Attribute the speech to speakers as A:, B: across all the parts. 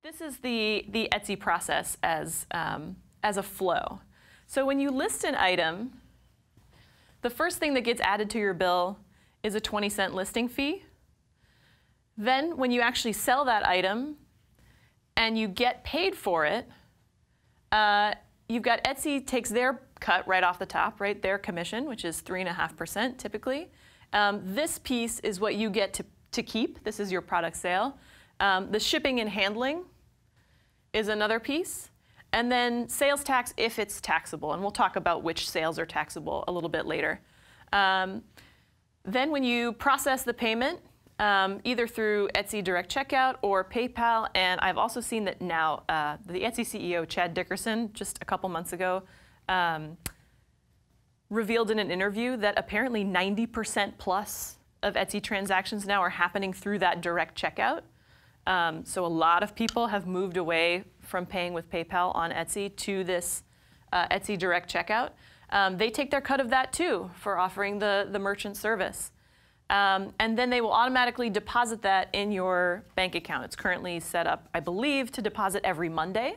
A: This is the Etsy process as a flow. So when you list an item, the first thing that gets added to your bill is a 20-cent listing fee. Then when you actually sell that item and you get paid for it, you've got Etsy takes their cut right off the top, right? Their commission, which is 3.5% typically. This piece is what you get to keep. This is your product sale. The shipping and handling is another piece. And then sales tax if it's taxable. And we'll talk about which sales are taxable a little bit later. Then when you process the payment, either through Etsy Direct Checkout or PayPal, and I've also seen that now the Etsy CEO, Chad Dickerson, just a couple months ago, revealed in an interview that apparently 90% plus of Etsy transactions now are happening through that direct checkout. So a lot of people have moved away from paying with PayPal on Etsy to this Etsy Direct Checkout. They take their cut of that too for offering the merchant service. And then they will automatically deposit that in your bank account. It's currently set up, I believe, to deposit every Monday.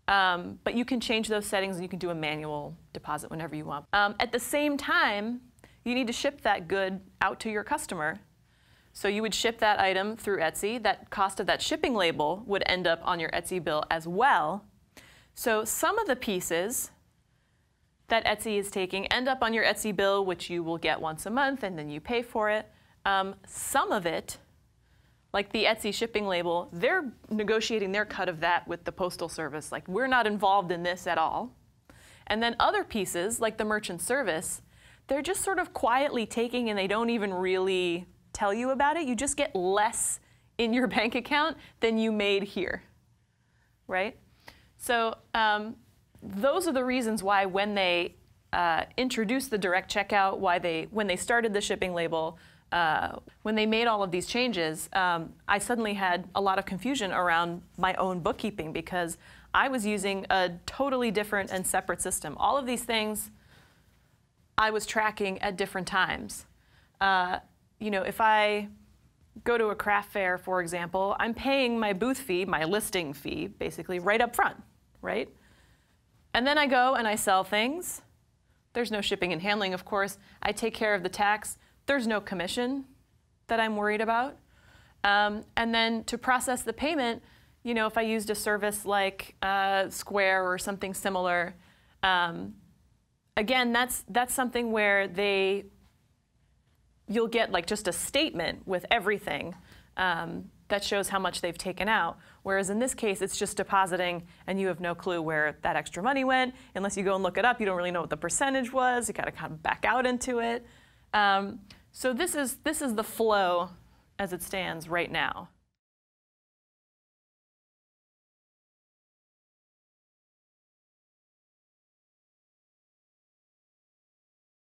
A: But you can change those settings and you can do a manual deposit whenever you want. At the same time, you need to ship that good out to your customer. So you would ship that item through Etsy. That cost of that shipping label would end up on your Etsy bill as well. So some of the pieces that Etsy is taking end up on your Etsy bill, which you will get once a month, and then you pay for it. Some of it, like the Etsy shipping label, they're negotiating their cut of that with the postal service. Like, we're not involved in this at all. And then other pieces, like the merchant service, they're just sort of quietly taking, and they don't even really tell you about it. You just get less in your bank account than you made here, right? So those are the reasons why when they introduced the direct checkout, when they started the shipping label, when they made all of these changes, I suddenly had a lot of confusion around my own bookkeeping because I was using a totally different and separate system. All of these things I was tracking at different times. You know, if I go to a craft fair, for example, I'm paying my booth fee, my listing fee, basically right up front, right? And then I go and I sell things. There's no shipping and handling, of course. I take care of the tax. There's no commission that I'm worried about. And then to process the payment, you know, if I used a service like Square or something similar, again, that's something where you'll get like just a statement with everything that shows how much they've taken out. Whereas in this case, it's just depositing, and you have no clue where that extra money went. Unless you go and look it up, you don't really know what the percentage was. You gotta kind of back out into it. So this is the flow as it stands right now.